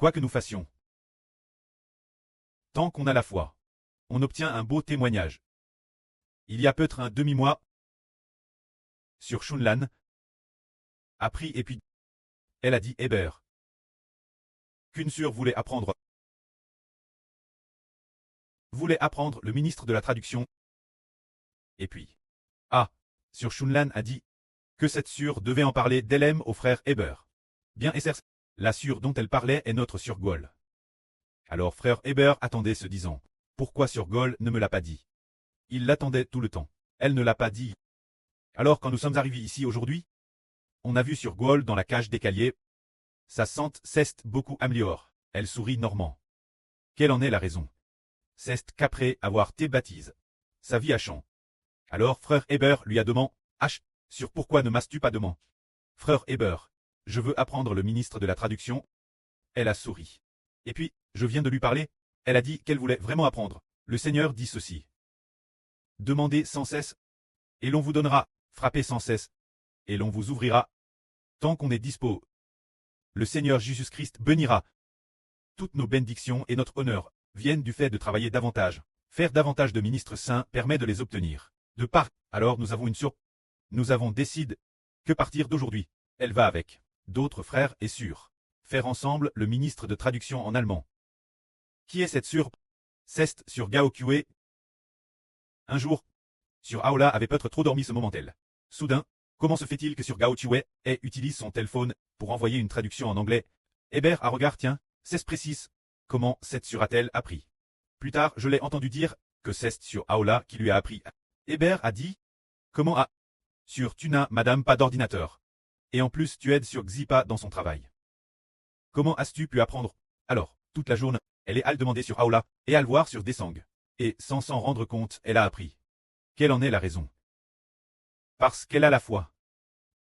Quoi que nous fassions, tant qu'on a la foi, on obtient un beau témoignage. Il y a peut-être un demi-mois, sur Shunlan, a pris et puis, elle a dit Hébert. Kunsur voulait apprendre le ministre de la traduction. Et puis, sur Shunlan a dit que cette Sur devait en parler d'Elem au frère Hébert. Bien Esser, la Sur dont elle parlait est notre Sur Gol. Alors frère Hébert attendait se disant, pourquoi Sur Gol ne me l'a pas dit? Il l'attendait tout le temps. Elle ne l'a pas dit. Alors quand nous sommes arrivés ici aujourd'hui, on a vu Sur Gol dans la cage d'écalier. Sa sente Cest beaucoup améliore. Elle sourit normand. Quelle en est la raison? C'est qu'après avoir été baptise, sa vie a changé. Alors frère Hébert lui a demandé, sur pourquoi ne m'as-tu pas demandé? Frère Hébert, je veux apprendre le ministre de la traduction. Elle a souri. Et puis, je viens de lui parler, elle a dit qu'elle voulait vraiment apprendre. Le Seigneur dit ceci. Demandez sans cesse, et l'on vous donnera, frappez sans cesse, et l'on vous ouvrira, tant qu'on est dispo. Le Seigneur Jésus-Christ bénira. Toutes nos bénédictions et notre honneur viennent du fait de travailler davantage. Faire davantage de ministres saints permet de les obtenir. De part, alors nous avons une sur. Nous avons décidé que partir d'aujourd'hui, elle va avec d'autres frères et sœurs. Faire ensemble le ministre de traduction en allemand. Qui est cette sur? C'est sur Gaokue. Un jour, sur Aola avait peut-être trop dormi ce moment-elle. Soudain, comment se fait-il que sur Gaokue utilise son téléphone pour envoyer une traduction en anglais? Hébert a regard tiens, c'est précis. Comment cette sur a-t-elle appris? Plus tard, je l'ai entendu dire que c'est sur Aola qui lui a appris. Hébert a dit, comment a sur tu n'as madame pas d'ordinateur. Et en plus tu aides sur Xipa dans son travail. Comment as-tu pu apprendre? Alors, toute la journée, elle est à le demander sur Aola, et à le voir sur Desang. Et sans s'en rendre compte, elle a appris. Quelle en est la raison? Parce qu'elle a la foi.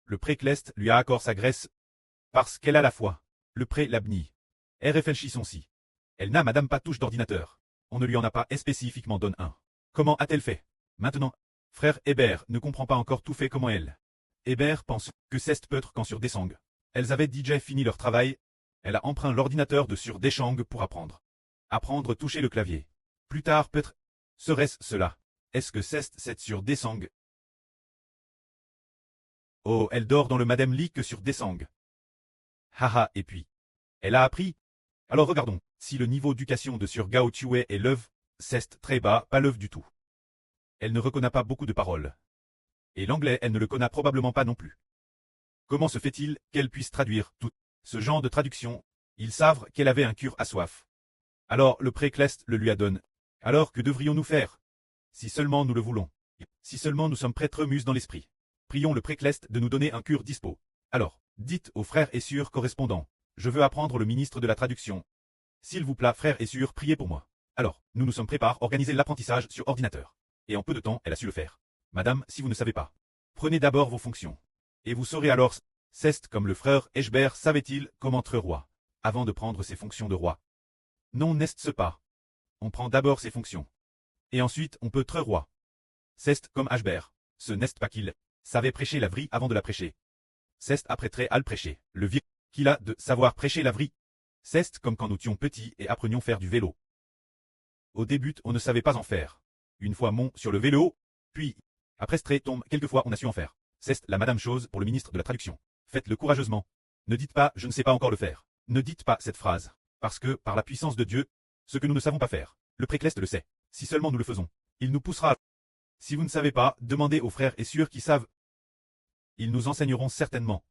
Le précleste lui a accordé sa graisse. Parce qu'elle a la foi. Le pré l'abni. Elle réfléchissons-si. Elle n'a madame pas touche d'ordinateur. On ne lui en a pas spécifiquement donné un. Comment a-t-elle fait? Maintenant, frère Hébert ne comprend pas encore tout fait comment elle. Hébert pense que c'est peut-être quand sur Desang. Elles avaient déjà fini leur travail. Elle a emprunté l'ordinateur de sur Deshang pour apprendre. Apprendre toucher le clavier. Plus tard peut-être, serait-ce cela? Est-ce que c'est sur Desang? Oh, elle dort dans le madame lit que sur Desang. Haha, et puis. Elle a appris. Alors regardons, si le niveau d'éducation de sur Gao Tue est l'œuvre, c'est très bas, pas l'œuvre du tout. Elle ne reconnaît pas beaucoup de paroles. Et l'anglais, elle ne le connaît probablement pas non plus. Comment se fait-il qu'elle puisse traduire tout ce genre de traduction? Ils savent qu'elle avait un cœur à soif. Alors le précleste le lui a donné. Alors que devrions-nous faire? Si seulement nous le voulons. Si seulement nous sommes prêtres mus dans l'esprit. Prions le précleste de nous donner un cœur dispo. Alors, dites aux frères et sœurs correspondants. Je veux apprendre le ministre de la traduction. S'il vous plaît, frères et sœurs, priez pour moi. Alors, nous nous sommes préparés à organiser l'apprentissage sur ordinateur. Et en peu de temps, elle a su le faire. Madame, si vous ne savez pas, prenez d'abord vos fonctions. Et vous saurez alors, c'est comme le frère Eshbert savait-il comment être roi, avant de prendre ses fonctions de roi. Non, n'est-ce pas? On prend d'abord ses fonctions. Et ensuite, on peut être roi. C'est comme Ashbert, ce n'est pas qu'il savait prêcher la vraie avant de la prêcher. C'est après très à le prêcher, le vieux qu'il a de savoir prêcher la vraie. C'est comme quand nous étions petits et apprenions faire du vélo. Au début, on ne savait pas en faire. Une fois mon sur le vélo, puis, après ce tombe, quelquefois on a su en faire. C'est la madame chose pour le ministre de la traduction. Faites-le courageusement. Ne dites pas, je ne sais pas encore le faire. Ne dites pas cette phrase. Parce que, par la puissance de Dieu, ce que nous ne savons pas faire, le précleste le sait. Si seulement nous le faisons, il nous poussera. Si vous ne savez pas, demandez aux frères et sœurs qui savent. Ils nous enseigneront certainement.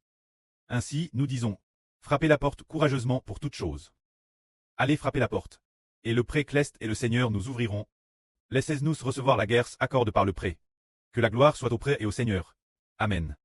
Ainsi, nous disons, frappez la porte courageusement pour toute chose. Allez frapper la porte. Et le précleste et le Seigneur nous ouvriront. Laissez-nous recevoir la guerre accorde par le pré. Que la gloire soit au pré et au Seigneur. Amen.